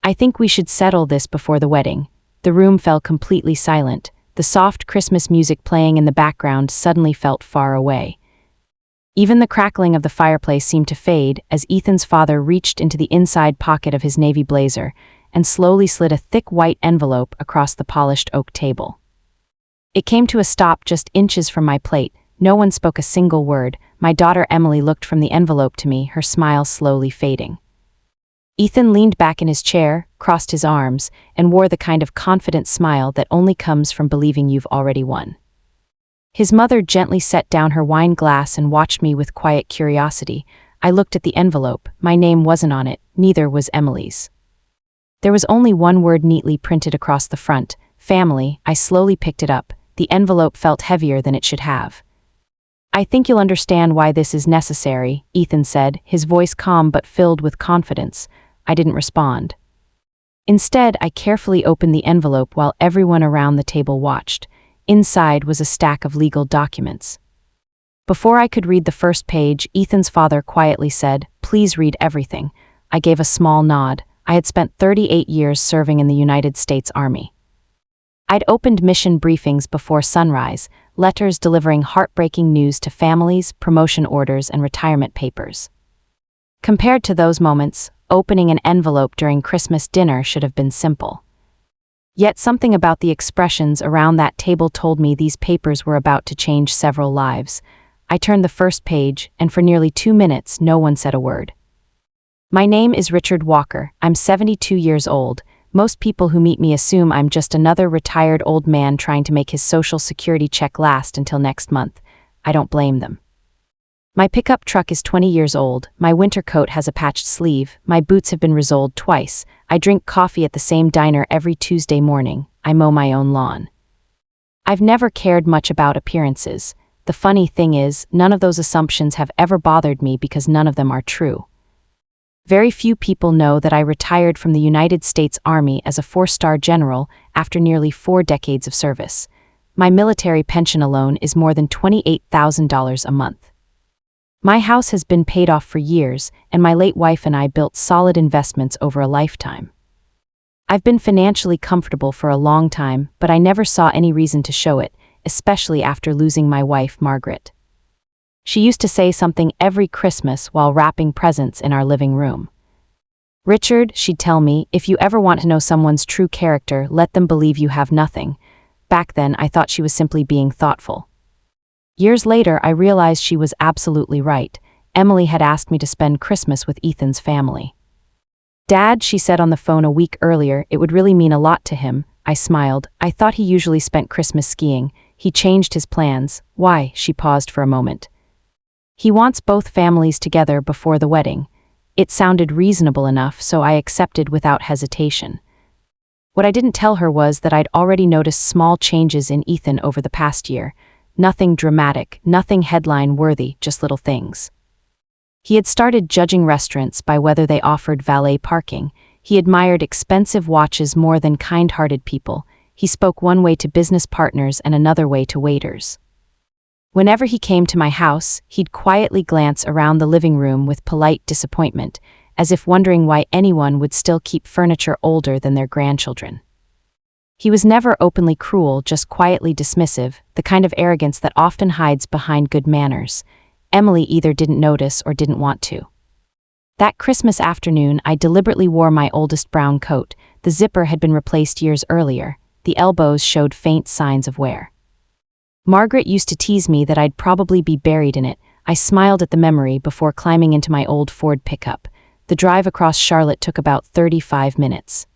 I think we should settle this before the wedding." The room fell completely silent. The soft Christmas music playing in the background suddenly felt far away. Even the crackling of the fireplace seemed to fade as Ethan's father reached into the inside pocket of his navy blazer and slowly slid a thick white envelope across the polished oak table. It came to a stop just inches from my plate. No one spoke a single word. My daughter Emily looked from the envelope to me, her smile slowly fading. Ethan leaned back in his chair, crossed his arms, and wore the kind of confident smile that only comes from believing you've already won. His mother gently set down her wine glass and watched me with quiet curiosity. I looked at the envelope. My name wasn't on it, neither was Emily's. There was only one word neatly printed across the front, family. I slowly picked it up. The envelope felt heavier than it should have. "I think you'll understand why this is necessary," Ethan said, his voice calm but filled with confidence. I didn't respond. Instead, I carefully opened the envelope while everyone around the table watched. Inside was a stack of legal documents. Before I could read the first page, Ethan's father quietly said, "Please read everything." I gave a small nod. I had spent 38 years serving in the United States Army. I'd opened mission briefings before sunrise, letters delivering heartbreaking news to families, promotion orders, and retirement papers. Compared to those moments, opening an envelope during Christmas dinner should have been simple. Yet something about the expressions around that table told me these papers were about to change several lives. I turned the first page, and for nearly 2 minutes, no one said a word. "My name is Richard Walker. I'm 72 years old. Most people who meet me assume I'm just another retired old man trying to make his Social Security check last until next month. I don't blame them. My pickup truck is 20 years old, my winter coat has a patched sleeve, my boots have been resoled twice, I drink coffee at the same diner every Tuesday morning, I mow my own lawn. I've never cared much about appearances. The funny thing is, none of those assumptions have ever bothered me because none of them are true. Very few people know that I retired from the United States Army as a 4-star general after nearly 4 decades of service. My military pension alone is more than $28,000 a month. My house has been paid off for years, and my late wife and I built solid investments over a lifetime. I've been financially comfortable for a long time, but I never saw any reason to show it, especially after losing my wife, Margaret. She used to say something every Christmas while wrapping presents in our living room. "Richard," she'd tell me, "if you ever want to know someone's true character, let them believe you have nothing." Back then, I thought she was simply being thoughtful. Years later, I realized she was absolutely right. Emily had asked me to spend Christmas with Ethan's family. "Dad," she said on the phone a week earlier, "it would really mean a lot to him." I smiled. I thought he usually spent Christmas skiing. He changed his plans. "Why?" She paused for a moment. "He wants both families together before the wedding." It sounded reasonable enough, so I accepted without hesitation. What I didn't tell her was that I'd already noticed small changes in Ethan over the past year. Nothing dramatic, nothing headline-worthy, just little things. He had started judging restaurants by whether they offered valet parking. He admired expensive watches more than kind-hearted people. He spoke one way to business partners and another way to waiters. Whenever he came to my house, he'd quietly glance around the living room with polite disappointment, as if wondering why anyone would still keep furniture older than their grandchildren. He was never openly cruel, just quietly dismissive, the kind of arrogance that often hides behind good manners. Emily either didn't notice or didn't want to. That Christmas afternoon, I deliberately wore my oldest brown coat. The zipper had been replaced years earlier. The elbows showed faint signs of wear. Margaret used to tease me that I'd probably be buried in it. I smiled at the memory before climbing into my old Ford pickup. The drive across Charlotte took about 35 minutes.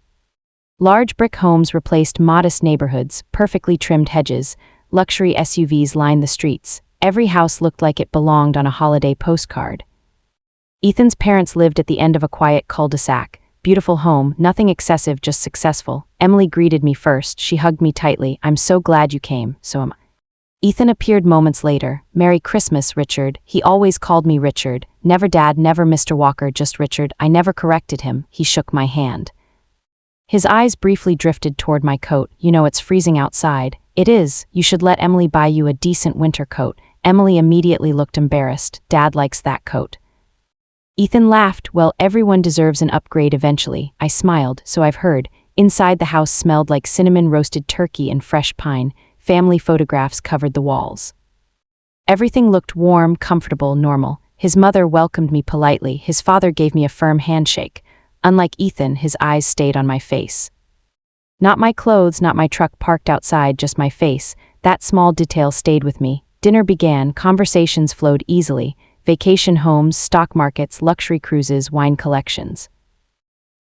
Large brick homes replaced modest neighborhoods, perfectly trimmed hedges, luxury SUVs lined the streets. Every house looked like it belonged on a holiday postcard. Ethan's parents lived at the end of a quiet cul-de-sac. Beautiful home, nothing excessive, just successful. Emily greeted me first. She hugged me tightly. "I'm so glad you came, so am I." Ethan appeared moments later. "Merry Christmas, Richard." He always called me Richard. Never Dad, never Mr. Walker, just Richard. I never corrected him. He shook my hand. His eyes briefly drifted toward my coat. "You know it's freezing outside." "It is. You should let Emily buy you a decent winter coat." Emily immediately looked embarrassed. "Dad likes that coat." Ethan laughed. Well, everyone deserves an upgrade eventually. I smiled, so I've heard. Inside the house smelled like cinnamon roasted turkey and fresh pine. Family photographs covered the walls. Everything looked warm, comfortable, normal. His mother welcomed me politely. His father gave me a firm handshake. Unlike Ethan, his eyes stayed on my face. Not my clothes, not my truck parked outside, just my face. That small detail stayed with me. Dinner began, conversations flowed easily. Vacation homes, stock markets, luxury cruises, wine collections.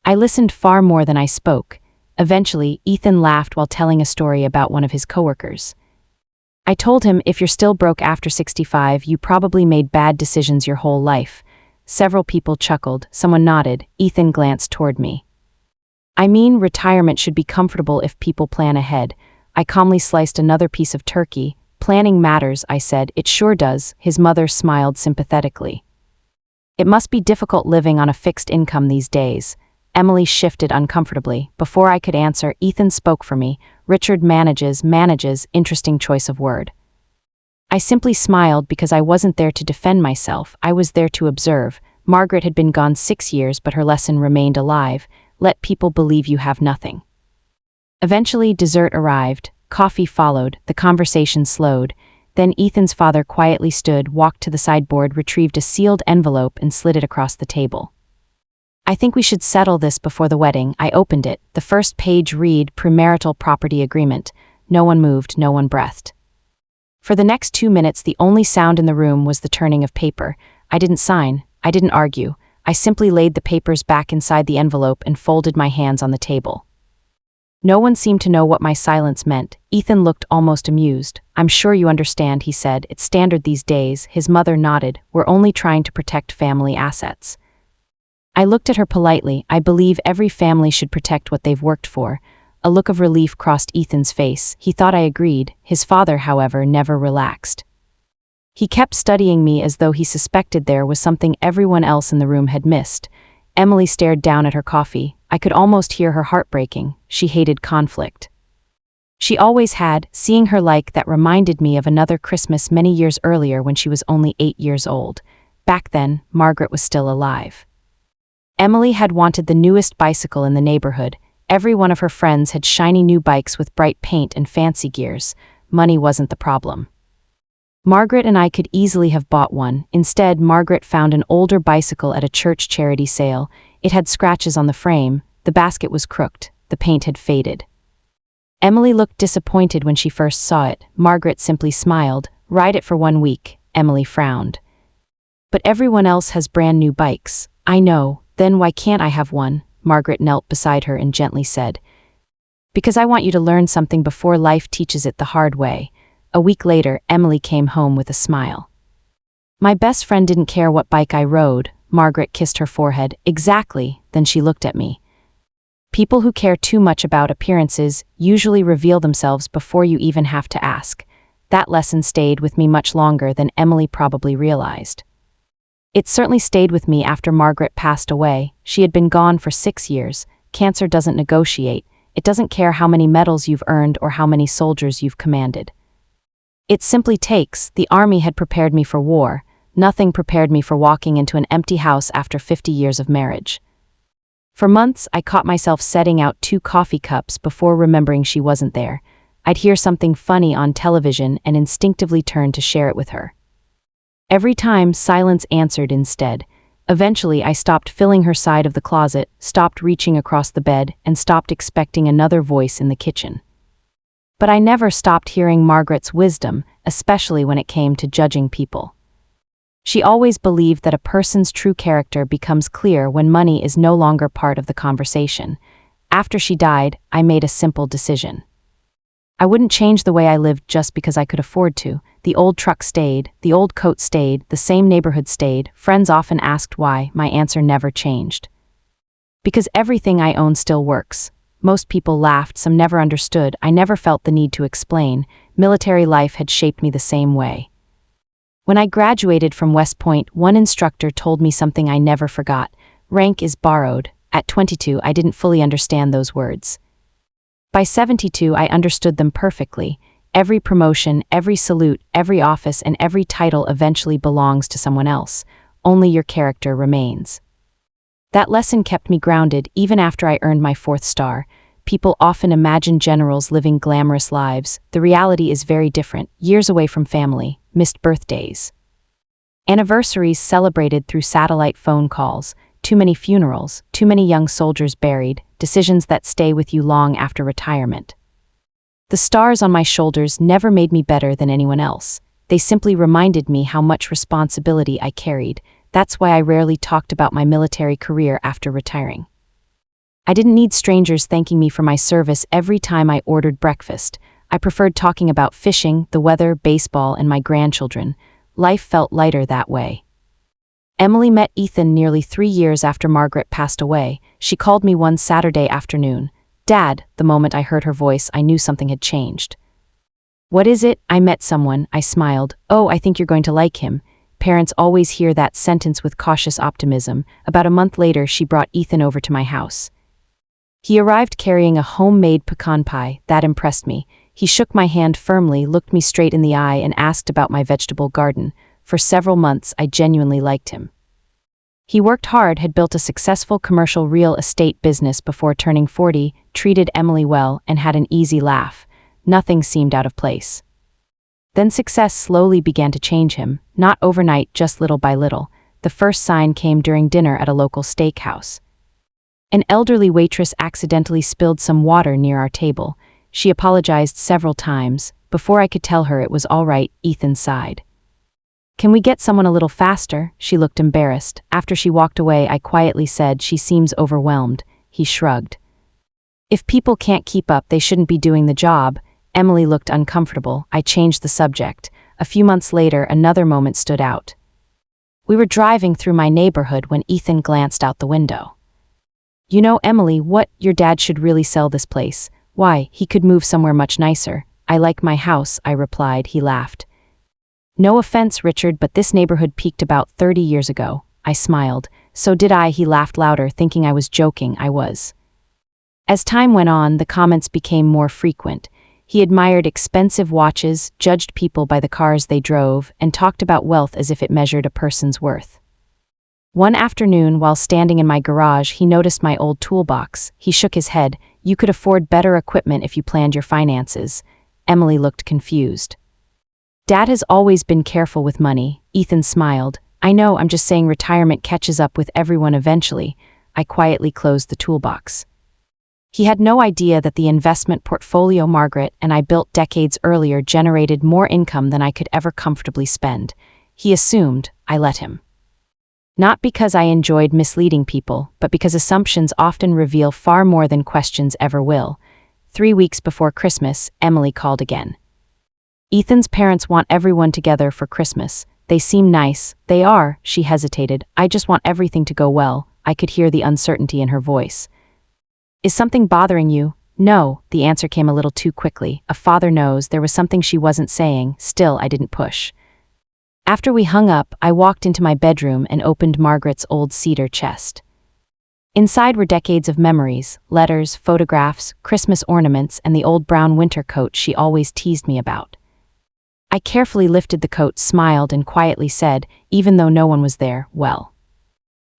I listened far more than I spoke. Eventually, Ethan laughed while telling a story about one of his coworkers. I told him, if you're still broke after 65, you probably made bad decisions your whole life. Several people chuckled, someone nodded, Ethan glanced toward me. I mean, retirement should be comfortable if people plan ahead. I calmly sliced another piece of turkey. Planning matters, I said. It sure does. His mother smiled sympathetically. It must be difficult living on a fixed income these days. Emily shifted uncomfortably. Before I could answer, Ethan spoke for me. Richard manages, interesting choice of word. I simply smiled because I wasn't there to defend myself. I was there to observe. Margaret had been gone 6 years, but her lesson remained alive. Let people believe you have nothing. Eventually, dessert arrived. Coffee followed. The conversation slowed. Then Ethan's father quietly stood, walked to the sideboard, retrieved a sealed envelope, and slid it across the table. I think we should settle this before the wedding. I opened it. The first page read, Premarital Property Agreement. No one moved, no one breathed. For the next 2 minutes, the only sound in the room was the turning of paper. I didn't sign. I didn't argue. I simply laid the papers back inside the envelope and folded my hands on the table. No one seemed to know what my silence meant. Ethan looked almost amused. I'm sure you understand, he said. It's standard these days. His mother nodded. We're only trying to protect family assets. I looked at her politely. I believe every family should protect what they've worked for. A look of relief crossed Ethan's face. He thought I agreed. His father, however, never relaxed. He kept studying me as though he suspected there was something everyone else in the room had missed. Emily stared down at her coffee. I could almost hear her heart breaking. She hated conflict. She always had. Seeing her like that reminded me of another Christmas many years earlier when she was only 8 years old. Back then, Margaret was still alive. Emily had wanted the newest bicycle in the neighborhood. Every one of her friends had shiny new bikes with bright paint and fancy gears. Money wasn't the problem. Margaret and I could easily have bought one. Instead, Margaret found an older bicycle at a church charity sale. It had scratches on the frame. The basket was crooked. The paint had faded. Emily looked disappointed when she first saw it. Margaret simply smiled. Ride it for 1 week. Emily frowned. But everyone else has brand new bikes. I know. Then why can't I have one? Margaret knelt beside her and gently said. Because I want you to learn something before life teaches it the hard way. A week later, Emily came home with a smile. My best friend didn't care what bike I rode. Margaret kissed her forehead. Exactly. Then she looked at me. People who care too much about appearances usually reveal themselves before you even have to ask. That lesson stayed with me much longer than Emily probably realized. It certainly stayed with me after Margaret passed away. She had been gone for 6 years. Cancer doesn't negotiate. It doesn't care how many medals you've earned or how many soldiers you've commanded. It simply takes. The army had prepared me for war. Nothing prepared me for walking into an empty house after 50 years of marriage. For months, I caught myself setting out 2 coffee cups before remembering she wasn't there. I'd hear something funny on television and instinctively turn to share it with her. Every time, silence answered instead. Eventually, I stopped filling her side of the closet, stopped reaching across the bed, and stopped expecting another voice in the kitchen. But I never stopped hearing Margaret's wisdom, especially when it came to judging people. She always believed that a person's true character becomes clear when money is no longer part of the conversation. After she died, I made a simple decision. I wouldn't change the way I lived just because I could afford to. The old truck stayed, the old coat stayed, the same neighborhood stayed. Friends often asked why. My answer never changed. Because everything I own still works. Most people laughed, some never understood. I never felt the need to explain. Military life had shaped me the same way. When I graduated from West Point, one instructor told me something I never forgot. Rank is borrowed. At 22, I didn't fully understand those words. By 72, I understood them perfectly. Every promotion, every salute, every office, and every title eventually belongs to someone else. only your character remains. That lesson kept me grounded even after I earned my 4th star. People often imagine generals living glamorous lives. The reality is very different, years away from family, missed birthdays, anniversaries celebrated through satellite phone calls, too many funerals, too many young soldiers buried, decisions that stay with you long after retirement. The stars on my shoulders never made me better than anyone else. They simply reminded me how much responsibility I carried. That's why I rarely talked about my military career after retiring. I didn't need strangers thanking me for my service every time I ordered breakfast. I preferred talking about fishing, the weather, baseball, and my grandchildren. Life felt lighter that way. Emily met Ethan nearly 3 years after Margaret passed away. She called me one Saturday afternoon. "Dad," the moment I heard her voice, I knew something had changed. "What is it?" "I met someone," I smiled. "Oh, I think you're going to like him." Parents always hear that sentence with cautious optimism. About a month later, she brought Ethan over to my house. He arrived carrying a homemade pecan pie. That impressed me. He shook my hand firmly, looked me straight in the eye, and asked about my vegetable garden. For several months, I genuinely liked him. He worked hard, had built a successful commercial real estate business before turning 40, treated Emily well, and had an easy laugh. Nothing seemed out of place. Then success slowly began to change him, not overnight, just little by little. The first sign came during dinner at a local steakhouse. An elderly waitress accidentally spilled some water near our table. She apologized several times. Before I could tell her it was all right, Ethan sighed. "Can we get someone a little faster?" She looked embarrassed. After she walked away, I quietly said, "She seems overwhelmed." He shrugged. "If people can't keep up, they shouldn't be doing the job." Emily looked uncomfortable. I changed the subject. A few months later, another moment stood out. We were driving through my neighborhood when Ethan glanced out the window. "You know, Emily, what? Your dad should really sell this place." "Why? He could move somewhere much nicer." "I like my house," I replied. He laughed. "No offense, Richard, but this neighborhood peaked about 30 years ago." I smiled. "So did I." He laughed louder, thinking I was joking. I was. As time went on, the comments became more frequent. He admired expensive watches, judged people by the cars they drove, and talked about wealth as if it measured a person's worth. One afternoon, while standing in my garage, he noticed my old toolbox. He shook his head. "You could afford better equipment if you planned your finances." Emily looked confused. "Dad has always been careful with money." Ethan smiled. "I know, I'm just saying retirement catches up with everyone eventually." I quietly closed the toolbox. He had no idea that the investment portfolio Margaret and I built decades earlier generated more income than I could ever comfortably spend. He assumed. I let him. Not because I enjoyed misleading people, but because assumptions often reveal far more than questions ever will. 3 weeks before Christmas, Emily called again. "Ethan's parents want everyone together for Christmas. They seem nice." "They are," she hesitated. "I just want everything to go well." I could hear the uncertainty in her voice. "Is something bothering you?" "No," the answer came a little too quickly. A father knows. There was something she wasn't saying. Still, I didn't push. After we hung up, I walked into my bedroom and opened Margaret's old cedar chest. Inside were decades of memories, letters, photographs, Christmas ornaments, and the old brown winter coat she always teased me about. I carefully lifted the coat, smiled, and quietly said, even though no one was there, "Well,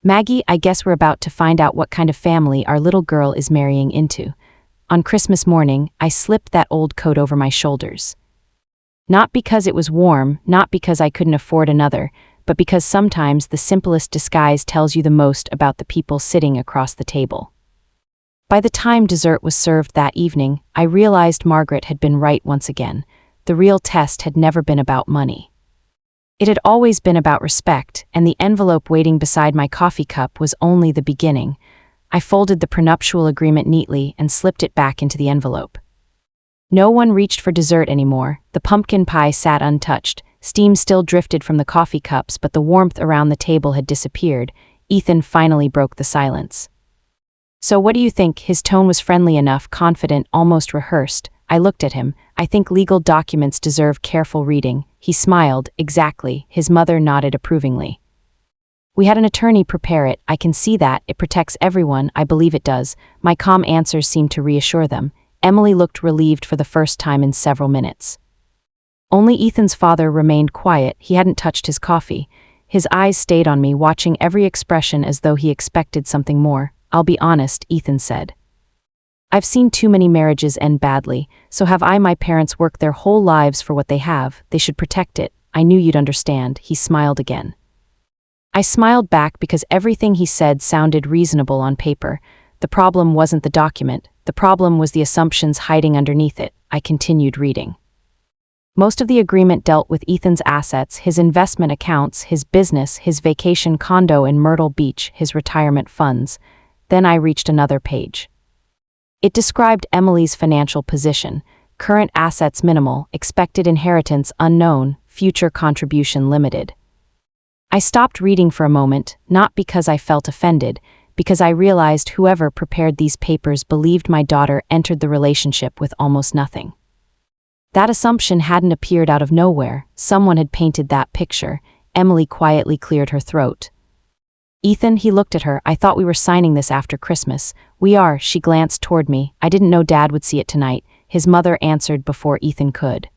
Maggie, I guess we're about to find out what kind of family our little girl is marrying into." On Christmas morning, I slipped that old coat over my shoulders. Not because it was warm, not because I couldn't afford another, but because sometimes the simplest disguise tells you the most about the people sitting across the table. By the time dessert was served that evening, I realized Margaret had been right once again. The real test had never been about money. It had always been about respect, and the envelope waiting beside my coffee cup was only the beginning. I folded the prenuptial agreement neatly and slipped it back into the envelope. No one reached for dessert anymore. The pumpkin pie sat untouched. Steam still drifted from the coffee cups, but the warmth around the table had disappeared. Ethan finally broke the silence. "So what do you think?" His tone was friendly enough, confident, almost rehearsed. I looked at him. "I think legal documents deserve careful reading." He smiled. "Exactly." His mother nodded approvingly. "We had an attorney prepare it. I can see that. It protects everyone. I believe it does." My calm answers seemed to reassure them. Emily looked relieved for the first time in several minutes. Only Ethan's father remained quiet. He hadn't touched his coffee. His eyes stayed on me, watching every expression as though he expected something more. "I'll be honest," Ethan said. "I've seen too many marriages end badly, so have I. My parents work their whole lives for what they have. They should protect it. I knew you'd understand." He smiled again. I smiled back because everything he said sounded reasonable on paper. The problem wasn't the document. The problem was the assumptions hiding underneath it. I continued reading. Most of the agreement dealt with Ethan's assets, his investment accounts, his business, his vacation condo in Myrtle Beach, his retirement funds. Then I reached another page. It described Emily's financial position: current assets minimal, expected inheritance unknown, future contribution limited. I stopped reading for a moment, not because I felt offended, because I realized whoever prepared these papers believed my daughter entered the relationship with almost nothing. That assumption hadn't appeared out of nowhere. Someone had painted that picture. Emily quietly cleared her throat. "Ethan," he looked at her, "I thought we were signing this after Christmas." "We are." She glanced toward me. "I didn't know Dad would see it tonight," his mother answered before Ethan could.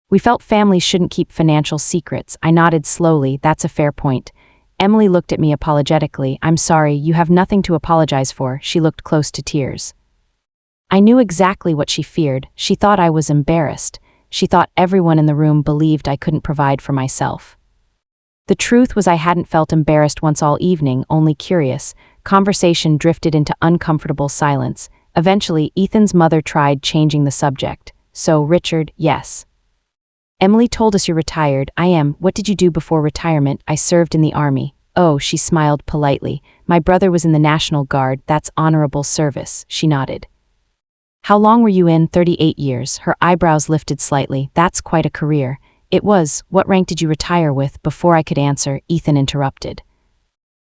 "We felt families shouldn't keep financial secrets." I nodded slowly. "That's a fair point." Emily looked at me apologetically. "I'm sorry, you have nothing to apologize for." She looked close to tears. I knew exactly what she feared. She thought I was embarrassed. She thought everyone in the room believed I couldn't provide for myself. The truth was I hadn't felt embarrassed once all evening, only curious. Conversation drifted into uncomfortable silence. Eventually, Ethan's mother tried changing the subject. "So, Richard, yes. Emily told us you're retired." "I am." "What did you do before retirement?" "I served in the Army." "Oh," she smiled politely. "My brother was in the National Guard." "That's honorable service." She nodded. "How long were you in?" 38 years. Her eyebrows lifted slightly. "That's quite a career." "It was." "What rank did you retire with?" Before I could answer, Ethan interrupted.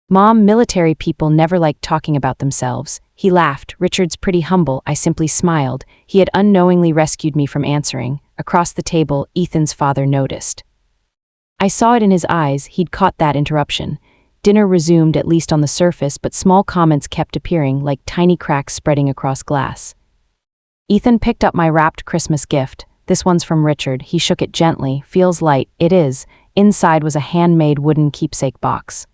"Mom, military people never liked talking about themselves." He laughed. "Richard's pretty humble." I simply smiled. He had unknowingly rescued me from answering. Across the table, Ethan's father noticed. I saw it in his eyes. He'd caught that interruption. Dinner resumed, at least on the surface, but small comments kept appearing, like tiny cracks spreading across glass. Ethan picked up my wrapped Christmas gift. "This one's from Richard." He shook it gently. "Feels light." "It is." Inside was a handmade wooden keepsake box.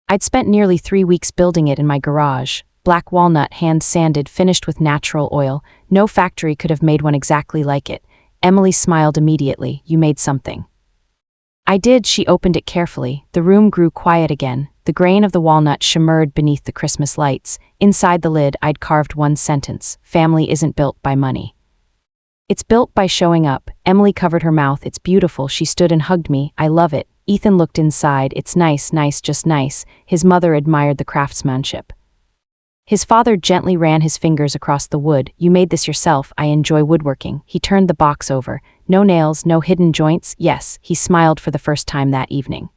I'd spent nearly 3 weeks building it in my garage. Black walnut, hand-sanded, finished with natural oil. No factory could have made one exactly like it. Emily smiled immediately. "You made something." I did. She opened it carefully. The room grew quiet again. The grain of the walnut shimmered beneath the Christmas lights. Inside the lid, I'd carved one sentence: "Family isn't built by money. It's built by showing up." Emily covered her mouth. "It's beautiful." She stood and hugged me. "I love it." Ethan looked inside. "It's nice, nice, just nice." His mother admired the craftsmanship. His father gently ran his fingers across the wood. "You made this yourself." "I enjoy woodworking." He turned the box over. "No nails, no hidden joints?" "Yes." He smiled for the first time that evening.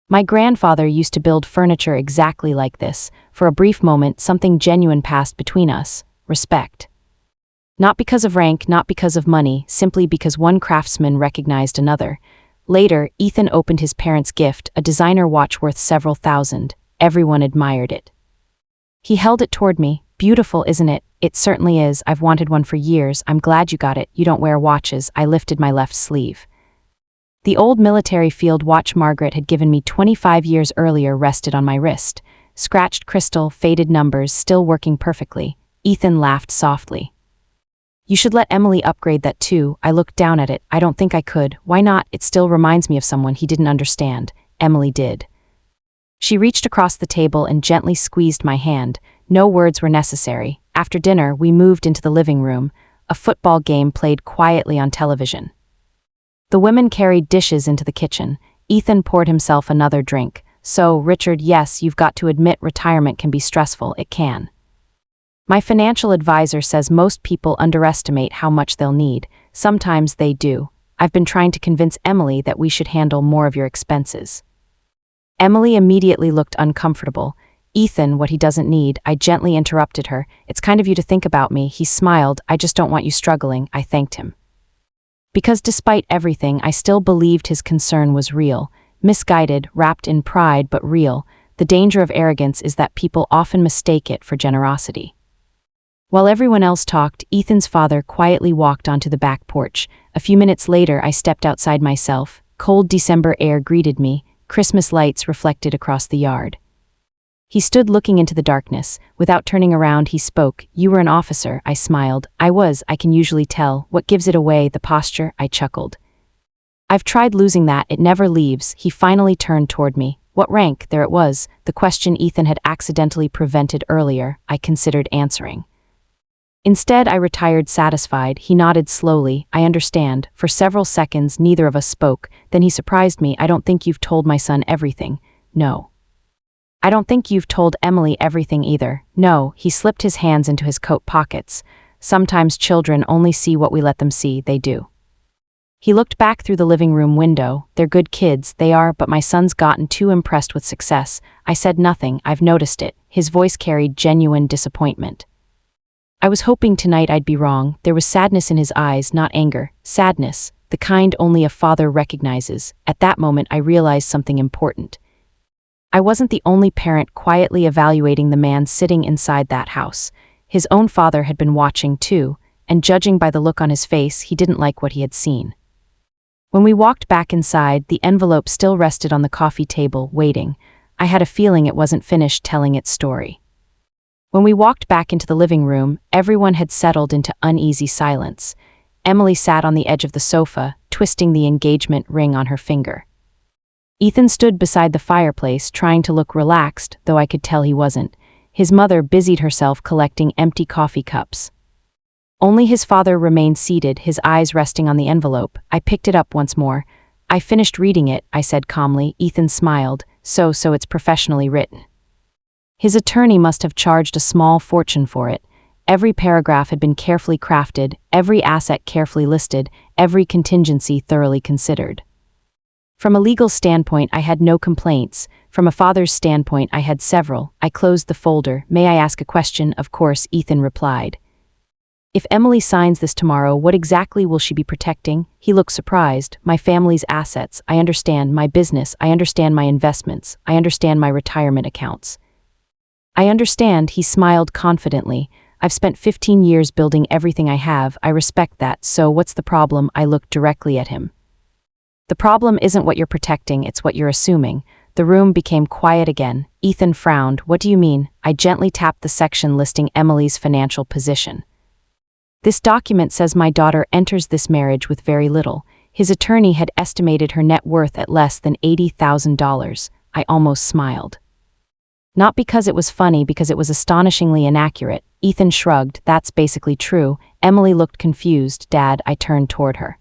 "My grandfather used to build furniture exactly like this." For a brief moment, something genuine passed between us: respect. Not because of rank, not because of money, simply because one craftsman recognized another. Later, Ethan opened his parents' gift, a designer watch worth several thousand. Everyone admired it. He held it toward me. "Beautiful, isn't it?" "It certainly is. I've wanted one for years." "I'm glad you got it. You don't wear watches." I lifted my left sleeve. The old military field watch Margaret had given me 25 years earlier rested on my wrist. Scratched crystal, faded numbers, still working perfectly. Ethan laughed softly. "You should let Emily upgrade that too." I looked down at it. "I don't think I could." "Why not?" "It still reminds me of someone." He didn't understand. Emily did. She reached across the table and gently squeezed my hand. No words were necessary. After dinner, we moved into the living room. A football game played quietly on television. The women carried dishes into the kitchen. Ethan poured himself another drink. "So, Richard, yes, you've got to admit retirement can be stressful." "It can. My financial advisor says most people underestimate how much they'll need." "Sometimes they do. I've been trying to convince Emily that we should handle more of your expenses." Emily immediately looked uncomfortable. "Ethan, what he doesn't need." I gently interrupted her. "It's kind of you to think about me." He smiled. "I just don't want you struggling." I thanked him. Because despite everything, I still believed his concern was real. Misguided, wrapped in pride, but real. The danger of arrogance is that people often mistake it for generosity. While everyone else talked, Ethan's father quietly walked onto the back porch. A few minutes later, I stepped outside myself. Cold December air greeted me. Christmas lights reflected across the yard. He stood looking into the darkness. Without turning around, he spoke. "You were an officer," I smiled. "I was, I can usually tell. What gives it away, the posture?" I chuckled. "I've tried losing that, it never leaves." He finally turned toward me. "What rank?" There it was, the question Ethan had accidentally prevented earlier. I considered answering. Instead, I retired satisfied. He nodded slowly. "I understand." For several seconds, neither of us spoke. Then he surprised me. "I don't think you've told my son everything." "No." "I don't think you've told Emily everything either." "No." He slipped his hands into his coat pockets. "Sometimes children only see what we let them see, they do." He looked back through the living room window. "They're good kids, they are, but my son's gotten too impressed with success." I said nothing. "I've noticed it." His voice carried genuine disappointment. I was hoping tonight I'd be wrong. There was sadness in his eyes, not anger. Sadness, the kind only a father recognizes. At that moment, I realized something important. I wasn't the only parent quietly evaluating the man sitting inside that house. His own father had been watching too, and judging by the look on his face, he didn't like what he had seen. When we walked back inside, the envelope still rested on the coffee table, waiting. I had a feeling it wasn't finished telling its story. When we walked back into the living room, everyone had settled into uneasy silence. Emily sat on the edge of the sofa, twisting the engagement ring on her finger. Ethan stood beside the fireplace, trying to look relaxed, though I could tell he wasn't. His mother busied herself collecting empty coffee cups. Only his father remained seated, his eyes resting on the envelope. I picked it up once more. "I finished reading it," I said calmly. Ethan smiled. So it's professionally written." His attorney must have charged a small fortune for it. Every paragraph had been carefully crafted, every asset carefully listed, every contingency thoroughly considered. From a legal standpoint, I had no complaints. From a father's standpoint, I had several. I closed the folder. "May I ask a question?" "Of course," Ethan replied. "If Emily signs this tomorrow, what exactly will she be protecting?" He looked surprised. "My family's assets. I understand. My business. I understand my investments. I understand my retirement accounts." "I understand," he smiled confidently. "I've spent 15 years building everything I have. I respect that. So what's the problem?" I looked directly at him. "The problem isn't what you're protecting, it's what you're assuming." The room became quiet again. Ethan frowned. "What do you mean?" I gently tapped the section listing Emily's financial position. "This document says my daughter enters this marriage with very little." His attorney had estimated her net worth at less than $80,000. I almost smiled. Not because it was funny, because it was astonishingly inaccurate. Ethan shrugged. "That's basically true." Emily looked confused. "Dad," I turned toward her.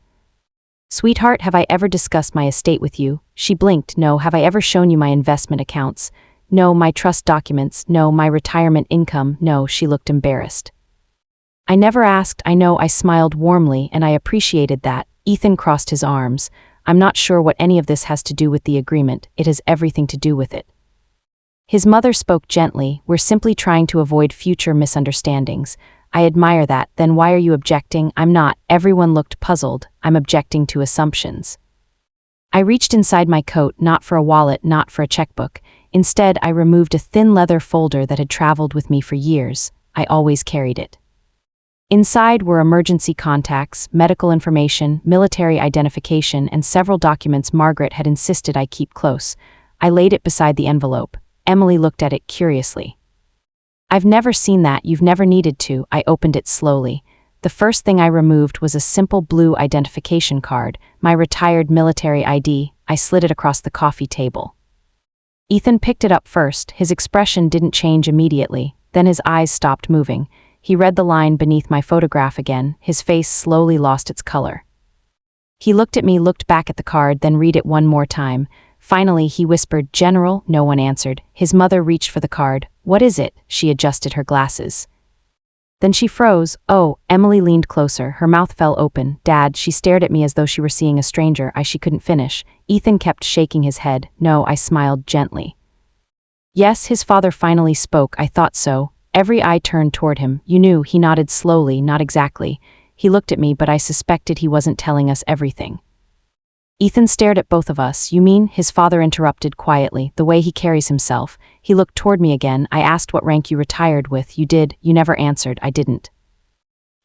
"Sweetheart, have I ever discussed my estate with you?" She blinked. "No." "Have I ever shown you my investment accounts?" "No." "My trust documents?" "No." "My retirement income?" "No." She looked embarrassed. "I never asked." "I know." I smiled warmly, and I appreciated that. Ethan crossed his arms. "I'm not sure what any of this has to do with the agreement. It has everything to do with it." His mother spoke gently. "We're simply trying to avoid future misunderstandings." "I admire that. Then why are you objecting?" "I'm not." Everyone looked puzzled. "I'm objecting to assumptions." I reached inside my coat, not for a wallet, not for a checkbook. Instead, I removed a thin leather folder that had traveled with me for years. I always carried it. Inside were emergency contacts, medical information, military identification, and several documents Margaret had insisted I keep close. I laid it beside the envelope. Emily looked at it curiously. "I've never seen that. You've never needed to." I opened it slowly. The first thing I removed was a simple blue identification card, my retired military ID. I slid it across the coffee table. Ethan picked it up first. His expression didn't change immediately. Then his eyes stopped moving. He read the line beneath my photograph again. His face slowly lost its color. He looked at me, looked back at the card, then read it one more time. Finally, he whispered, "General." No one answered. His mother reached for the card. "What is it?" She adjusted her glasses. Then she froze. "Oh." Emily leaned closer. Her mouth fell open. "Dad." She stared at me as though she were seeing a stranger. She couldn't finish. Ethan kept shaking his head. "No." I smiled gently. "Yes." His father finally spoke. "I thought so." Every eye turned toward him. "You knew." He nodded slowly. "Not exactly." He looked at me, but I suspected he wasn't telling us everything. Ethan stared at both of us. "You mean?" His father interrupted quietly. "The way he carries himself." He looked toward me again. "I asked what rank you retired with." "You did." "You never answered." "I didn't."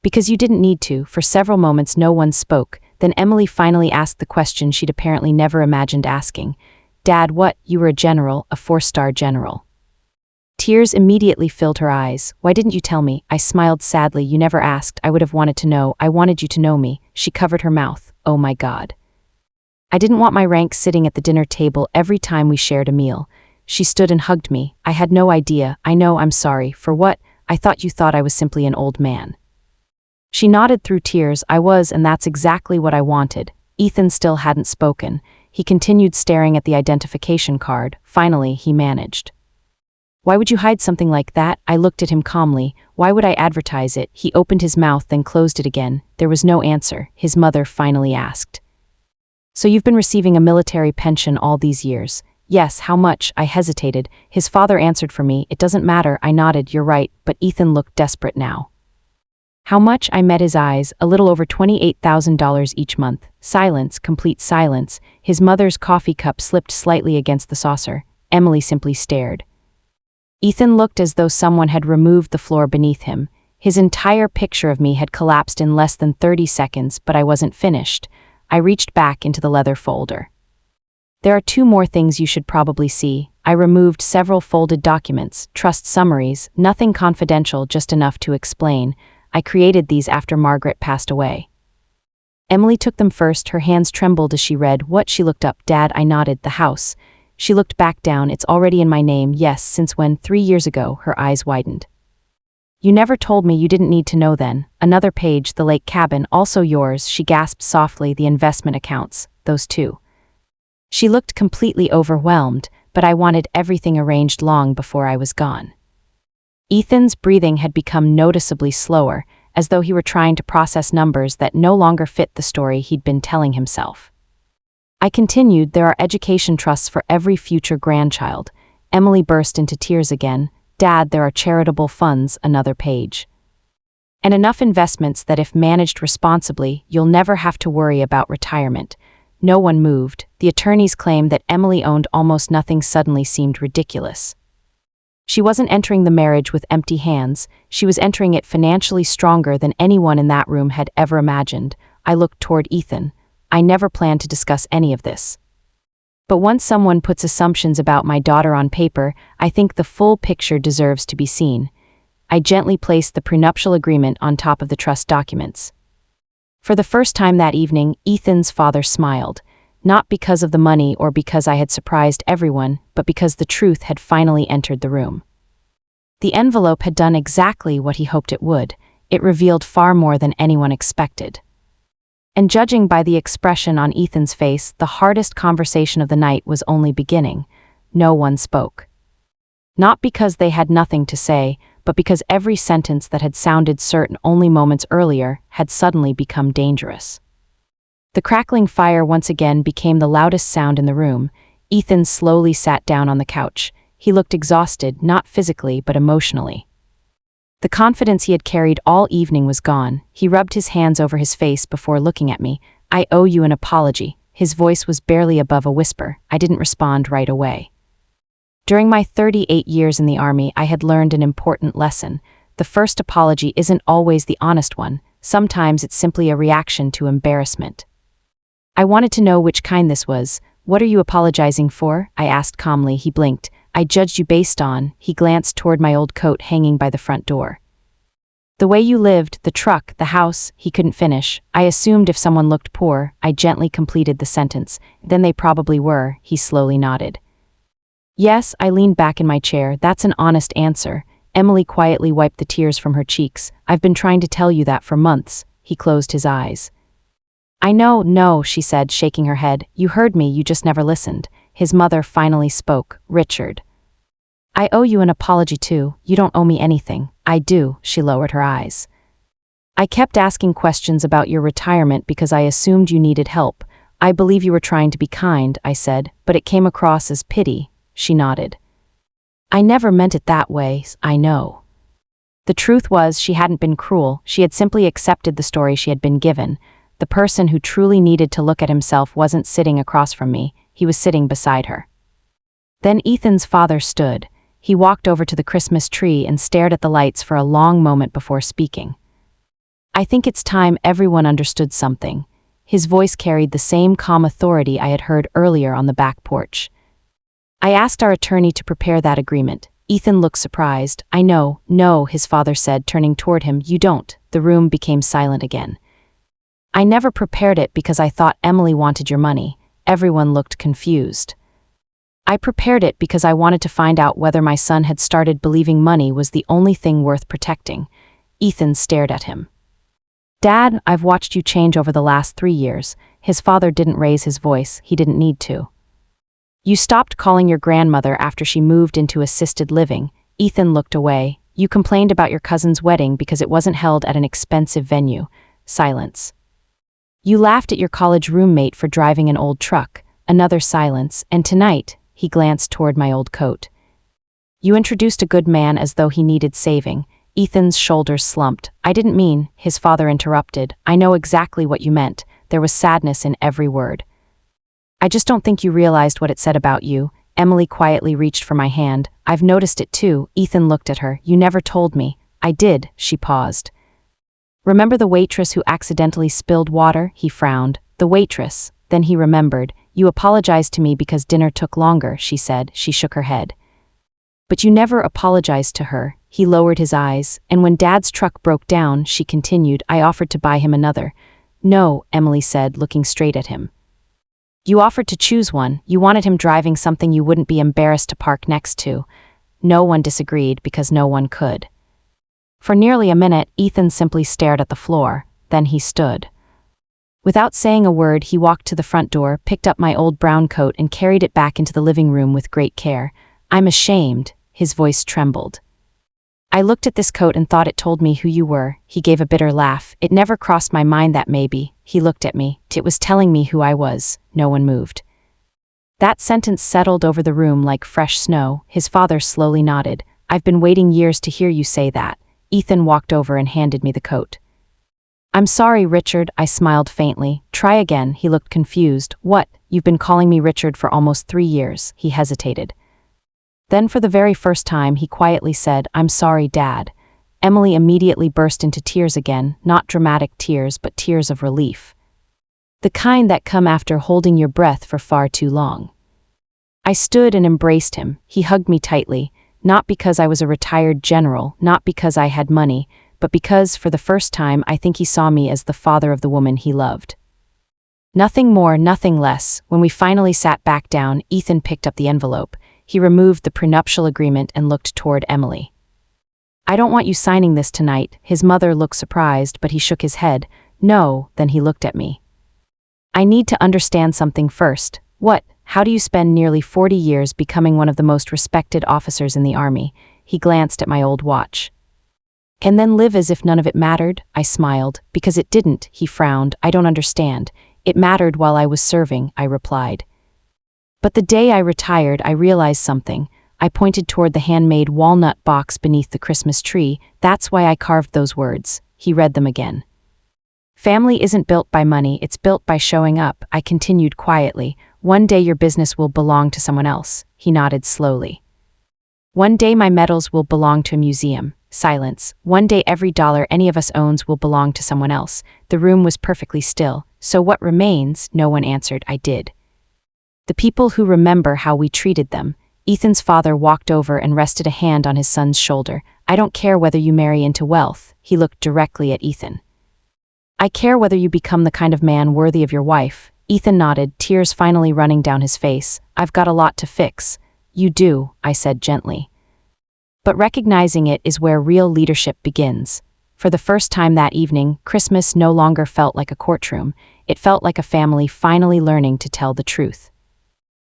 "Because you didn't need to." For several moments no one spoke. Then Emily finally asked the question she'd apparently never imagined asking. Dad, what? You were a general, a 4-star general. Tears immediately filled her eyes. Why didn't you tell me? I smiled sadly. You never asked. I would have wanted to know. I wanted you to know me. She covered her mouth. Oh my God. I didn't want my rank sitting at the dinner table every time we shared a meal. She stood and hugged me. I had no idea. I know, I'm sorry. For what? I thought you thought I was simply an old man. She nodded through tears. I was, and that's exactly what I wanted. Ethan still hadn't spoken. He continued staring at the identification card. Finally, he managed. Why would you hide something like that? I looked at him calmly. Why would I advertise it? He opened his mouth, then closed it again. There was no answer. His mother finally asked. So you've been receiving a military pension all these years? Yes, how much? I hesitated. His father answered for me. It doesn't matter. I nodded. You're right, but Ethan looked desperate now. How much? I met his eyes. A little over $28,000 each month. Silence, complete silence. His mother's coffee cup slipped slightly against the saucer. Emily simply stared. Ethan looked as though someone had removed the floor beneath him. His entire picture of me had collapsed in less than 30 seconds, but I wasn't finished. I reached back into the leather folder. There are 2 more things you should probably see. I removed several folded documents, trust summaries, nothing confidential, just enough to explain. I created these after Margaret passed away. Emily took them first. Her hands trembled as she read. What? She looked up. Dad, I nodded. The house. She looked back down. It's already in my name. Yes, since when? 3 years ago. Her eyes widened. You never told me. You didn't need to know then. Another page. The lake cabin. Also yours. She gasped softly. The investment accounts. Those 2. She looked completely overwhelmed, but I wanted everything arranged long before I was gone. Ethan's breathing had become noticeably slower, as though he were trying to process numbers that no longer fit the story he'd been telling himself. I continued. There are education trusts for every future grandchild. Emily burst into tears again. Dad, there are charitable funds. Another page. And enough investments that if managed responsibly, you'll never have to worry about retirement. No one moved. The attorneys claimed that Emily owned almost nothing. Suddenly seemed ridiculous. She wasn't entering the marriage with empty hands. She was entering it financially stronger than anyone in that room had ever imagined. I looked toward Ethan. I never planned to discuss any of this. But once someone puts assumptions about my daughter on paper, I think the full picture deserves to be seen. I gently placed the prenuptial agreement on top of the trust documents. For the first time that evening, Ethan's father smiled, not because of the money or because I had surprised everyone, but because the truth had finally entered the room. The envelope had done exactly what he hoped it would. It revealed far more than anyone expected. And judging by the expression on Ethan's face, the hardest conversation of the night was only beginning. No one spoke. Not because they had nothing to say, but because every sentence that had sounded certain only moments earlier had suddenly become dangerous. The crackling fire once again became the loudest sound in the room. Ethan slowly sat down on the couch. He looked exhausted, not physically but emotionally. The confidence he had carried all evening was gone. He rubbed his hands over his face before looking at me. I owe you an apology. His voice was barely above a whisper. I didn't respond right away. During my 38 years in the Army, I had learned an important lesson. The first apology isn't always the honest one. Sometimes it's simply a reaction to embarrassment. I wanted to know which kind this was. What are you apologizing for? I asked calmly. He blinked. I judged you based on. He glanced toward my old coat hanging by the front door. The way you lived, the truck, the house. He couldn't finish. I assumed if someone looked poor, I gently completed the sentence. Then they probably were. He slowly nodded. Yes, I leaned back in my chair. That's an honest answer. Emily quietly wiped the tears from her cheeks. I've been trying to tell you that for months. He closed his eyes. I know, no, she said, shaking her head. You heard me, you just never listened. His mother finally spoke. Richard. I owe you an apology too. You don't owe me anything. I do. She lowered her eyes. I kept asking questions about your retirement because I assumed you needed help. I believe you were trying to be kind, I said, but it came across as pity. She nodded. I never meant it that way, I know. The truth was she hadn't been cruel. She had simply accepted the story she had been given. The person who truly needed to look at himself wasn't sitting across from me. He was sitting beside her. Then Ethan's father stood. He walked over to the Christmas tree and stared at the lights for a long moment before speaking. I think it's time everyone understood something. His voice carried the same calm authority I had heard earlier on the back porch. I asked our attorney to prepare that agreement. Ethan looked surprised. I know, no, his father said, turning toward him. You don't. The room became silent again. I never prepared it because I thought Emily wanted your money. Everyone looked confused. I prepared it because I wanted to find out whether my son had started believing money was the only thing worth protecting. Ethan stared at him. Dad, I've watched you change over the last 3 years. His father didn't raise his voice. He didn't need to. You stopped calling your grandmother after she moved into assisted living. Ethan looked away. You complained about your cousin's wedding because it wasn't held at an expensive venue. Silence. You laughed at your college roommate for driving an old truck. Another silence. And tonight, he glanced toward my old coat. You introduced a good man as though he needed saving. Ethan's shoulders slumped. I didn't mean, his father interrupted. I know exactly what you meant. There was sadness in every word. I just don't think you realized what it said about you. Emily quietly reached for my hand. I've noticed it too. Ethan looked at her. You never told me. I did. She paused. Remember the waitress who accidentally spilled water? He frowned. The waitress. Then he remembered. You apologized to me because dinner took longer, she said. She shook her head. But you never apologized to her. He lowered his eyes. And when Dad's truck broke down, she continued, I offered to buy him another. No, Emily said, looking straight at him. You offered to choose one. You wanted him driving something you wouldn't be embarrassed to park next to. No one disagreed because no one could. For nearly a minute, Ethan simply stared at the floor. Then he stood. Without saying a word, he walked to the front door, picked up my old brown coat and carried it back into the living room with great care. I'm ashamed. His voice trembled. I looked at this coat and thought it told me who you were. He gave a bitter laugh. It never crossed my mind that maybe. He looked at me. It was telling me who I was. No one moved. That sentence settled over the room like fresh snow. His father slowly nodded. I've been waiting years to hear you say that. Ethan walked over and handed me the coat. I'm sorry, Richard, I smiled faintly. Try again. He looked confused. What? You've been calling me Richard for almost 3 years. He hesitated. Then for the very first time, he quietly said, I'm sorry, Dad. Emily immediately burst into tears again, not dramatic tears, but tears of relief. The kind that come after holding your breath for far too long. I stood and embraced him. He hugged me tightly, not because I was a retired general, not because I had money, but because, for the first time, I think he saw me as the father of the woman he loved. Nothing more, nothing less. When we finally sat back down, Ethan picked up the envelope. He removed the prenuptial agreement and looked toward Emily. I don't want you signing this tonight. His mother looked surprised, but he shook his head. No, then he looked at me. I need to understand something first. What? How do you spend nearly 40 years becoming one of the most respected officers in the army? He glanced at my old watch. And then live as if none of it mattered? I smiled. Because it didn't, he frowned. I don't understand. It mattered while I was serving, I replied. But the day I retired, I realized something. I pointed toward the handmade walnut box beneath the Christmas tree. That's why I carved those words. He read them again. Family isn't built by money, it's built by showing up, I continued quietly. One day your business will belong to someone else. He nodded slowly. One day my medals will belong to a museum. Silence. One day every dollar any of us owns will belong to someone else. The room was perfectly still. So what remains? No one answered. I did. The people who remember how we treated them. Ethan's father walked over and rested a hand on his son's shoulder. I don't care whether you marry into wealth. He looked directly at Ethan. I care whether you become the kind of man worthy of your wife. Ethan nodded, tears finally running down his face. I've got a lot to fix. You do, I said gently. But recognizing it is where real leadership begins. For the first time that evening, Christmas no longer felt like a courtroom. It felt like a family finally learning to tell the truth.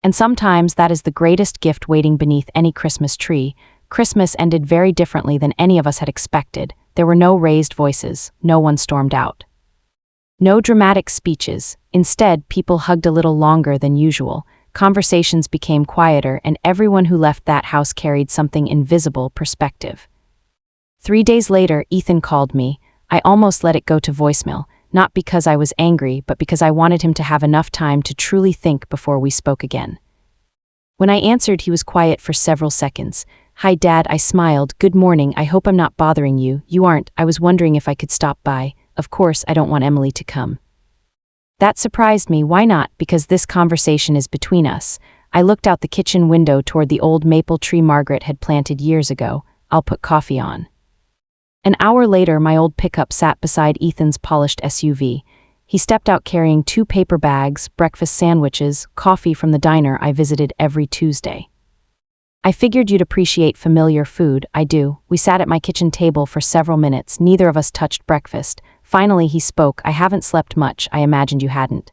And sometimes that is the greatest gift waiting beneath any Christmas tree. Christmas ended very differently than any of us had expected. There were no raised voices. No one stormed out. No dramatic speeches. Instead, people hugged a little longer than usual. Conversations became quieter, and everyone who left that house carried something invisible perspective. 3 days later, Ethan called me. I almost let it go to voicemail. Not because I was angry, but because I wanted him to have enough time to truly think before we spoke again. When I answered, he was quiet for several seconds. Hi, Dad, I smiled. Good morning, I hope I'm not bothering you. You aren't. I was wondering if I could stop by. Of course, I don't want Emily to come. That surprised me. Why not? Because this conversation is between us. I looked out the kitchen window toward the old maple tree Margaret had planted years ago. I'll put coffee on. An hour later, my old pickup sat beside Ethan's polished SUV. He stepped out carrying 2 paper bags, breakfast sandwiches, coffee from the diner I visited every Tuesday. I figured you'd appreciate familiar food. I do. We sat at my kitchen table for several minutes. Neither of us touched breakfast. Finally, he spoke. I haven't slept much. I imagined you hadn't.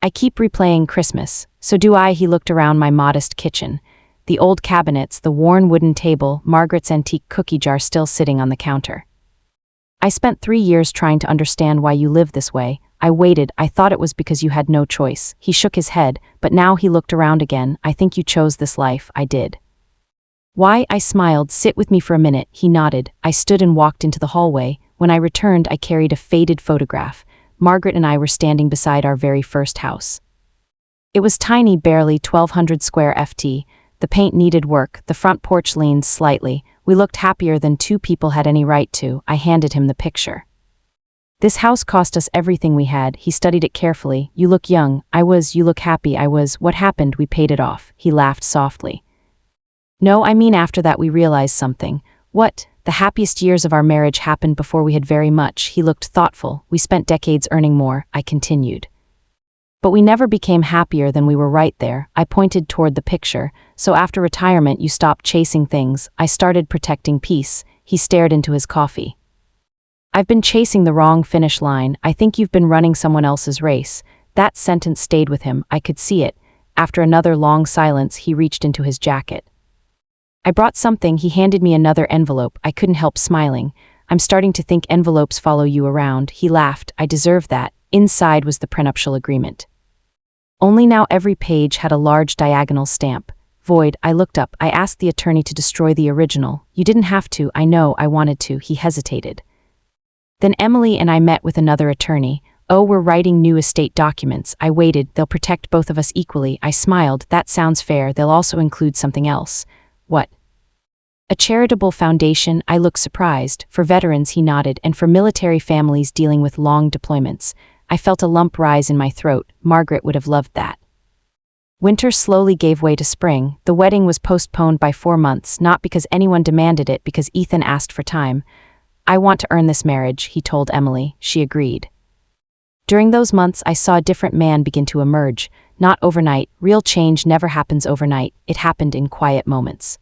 I keep replaying Christmas. So do I. He looked around my modest kitchen. The old cabinets, the worn wooden table, Margaret's antique cookie jar still sitting on the counter. I spent 3 years trying to understand why you live this way. I waited. I thought it was because you had no choice. He shook his head, but now he looked around again. I think you chose this life. I did. Why? I smiled. Sit with me for a minute. He nodded. I stood and walked into the hallway. When I returned, I carried a faded photograph. Margaret and I were standing beside our very first house. It was tiny, barely 1,200 square ft. The paint needed work. The front porch leaned slightly. We looked happier than 2 people had any right to. I handed him the picture. This house cost us everything we had. He studied it carefully. You look young. I was. You look happy. I was. What happened? We paid it off. He laughed softly. No, I mean after that we realized something. What? The happiest years of our marriage happened before we had very much. He looked thoughtful. We spent decades earning more. I continued. But we never became happier than we were right there. I pointed toward the picture. So after retirement you stopped chasing things. I started protecting peace. He stared into his coffee. I've been chasing the wrong finish line. I think you've been running someone else's race. That sentence stayed with him. I could see it. After another long silence, he reached into his jacket. I brought something. He handed me another envelope. I couldn't help smiling. I'm starting to think envelopes follow you around. He laughed. I deserve that. Inside was the prenuptial agreement. Only now every page had a large diagonal stamp. Void. I looked up. I asked the attorney to destroy the original. You didn't have to. I know. I wanted to. He hesitated. Then Emily and I met with another attorney. Oh, we're writing new estate documents. I waited. They'll protect both of us equally. I smiled. That sounds fair. They'll also include something else. What? A charitable foundation. I looked surprised. For veterans, he nodded, and for military families dealing with long deployments. I felt a lump rise in my throat. Margaret would have loved that. Winter slowly gave way to spring. The wedding was postponed by 4 months, not because anyone demanded it, because Ethan asked for time. I want to earn this marriage, he told Emily. She agreed. During those months, I saw a different man begin to emerge. Not overnight. Real change never happens overnight. It happened in quiet moments.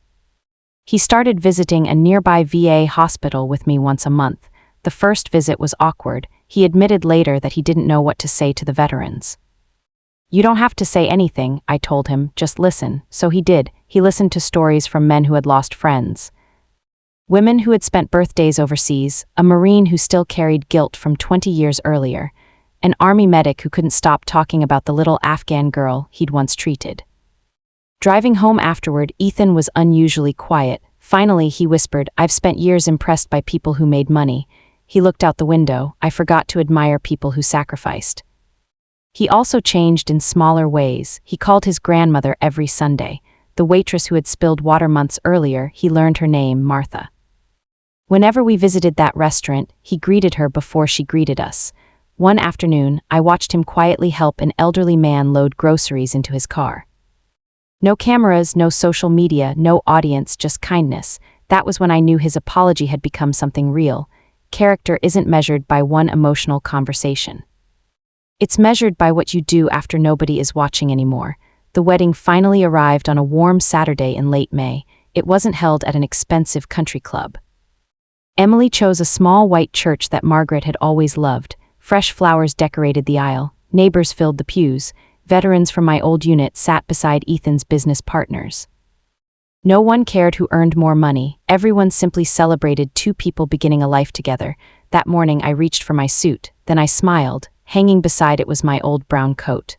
He started visiting a nearby VA hospital with me once a month. The first visit was awkward. He admitted later that he didn't know what to say to the veterans. You don't have to say anything, I told him, just listen. So he did. He listened to stories from men who had lost friends. Women who had spent birthdays overseas, a Marine who still carried guilt from 20 years earlier, an Army medic who couldn't stop talking about the little Afghan girl he'd once treated. Driving home afterward, Ethan was unusually quiet. Finally, he whispered, I've spent years impressed by people who made money. He looked out the window. I forgot to admire people who sacrificed. He also changed in smaller ways. He called his grandmother every Sunday. The waitress who had spilled water months earlier, he learned her name, Martha. Whenever we visited that restaurant, he greeted her before she greeted us. One afternoon, I watched him quietly help an elderly man load groceries into his car. No cameras, no social media, no audience, just kindness. That was when I knew his apology had become something real. Character isn't measured by one emotional conversation. It's measured by what you do after nobody is watching anymore. The wedding finally arrived on a warm Saturday in late May. It wasn't held at an expensive country club. Emily chose a small white church that Margaret had always loved. Fresh flowers decorated the aisle. Neighbors filled the pews. Veterans from my old unit sat beside Ethan's business partners. No one cared who earned more money. Everyone simply celebrated 2 people beginning a life together. That morning I reached for my suit. Then I smiled. Hanging beside it was my old brown coat.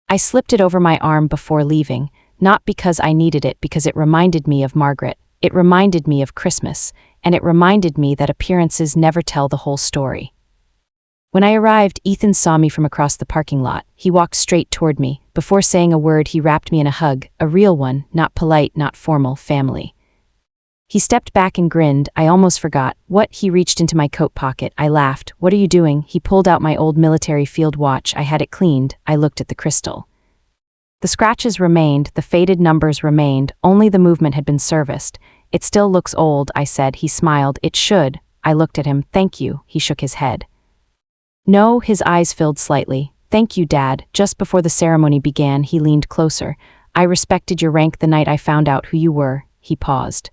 I slipped it over my arm before leaving, not because I needed it, because it reminded me of Margaret. It reminded me of Christmas, and it reminded me that appearances never tell the whole story. When I arrived, Ethan saw me from across the parking lot. He walked straight toward me. Before saying a word, he wrapped me in a hug, a real one, not polite, not formal, family. He stepped back and grinned. I almost forgot. What? He reached into my coat pocket. I laughed. What are you doing? He pulled out my old military field watch. I had it cleaned. I looked at the crystal. The scratches remained, the faded numbers remained, only the movement had been serviced. It still looks old, I said. He smiled. It should. I looked at him. Thank you. He shook his head. No, his eyes filled slightly. Thank you, Dad. Just before the ceremony began, he leaned closer. I respected your rank the night I found out who you were. He paused.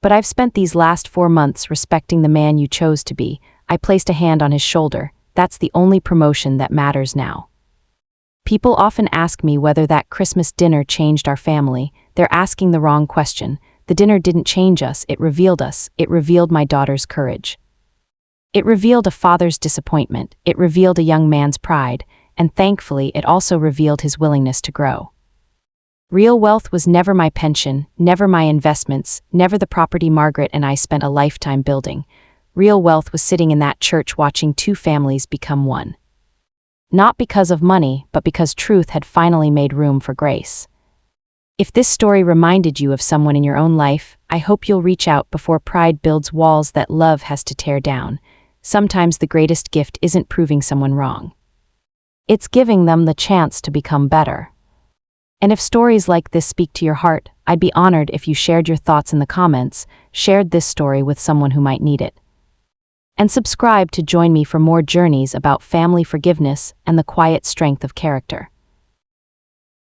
But I've spent these last 4 months respecting the man you chose to be. I placed a hand on his shoulder. That's the only promotion that matters now. People often ask me whether that Christmas dinner changed our family. They're asking the wrong question. The dinner didn't change us, it revealed us. It revealed my daughter's courage. It revealed a father's disappointment. It revealed a young man's pride. And thankfully, it also revealed his willingness to grow. Real wealth was never my pension, never my investments, never the property Margaret and I spent a lifetime building. Real wealth was sitting in that church watching 2 families become one. Not because of money, but because truth had finally made room for grace. If this story reminded you of someone in your own life, I hope you'll reach out before pride builds walls that love has to tear down. Sometimes the greatest gift isn't proving someone wrong. It's giving them the chance to become better. And if stories like this speak to your heart, I'd be honored if you shared your thoughts in the comments, shared this story with someone who might need it. And subscribe to join me for more journeys about family forgiveness and the quiet strength of character.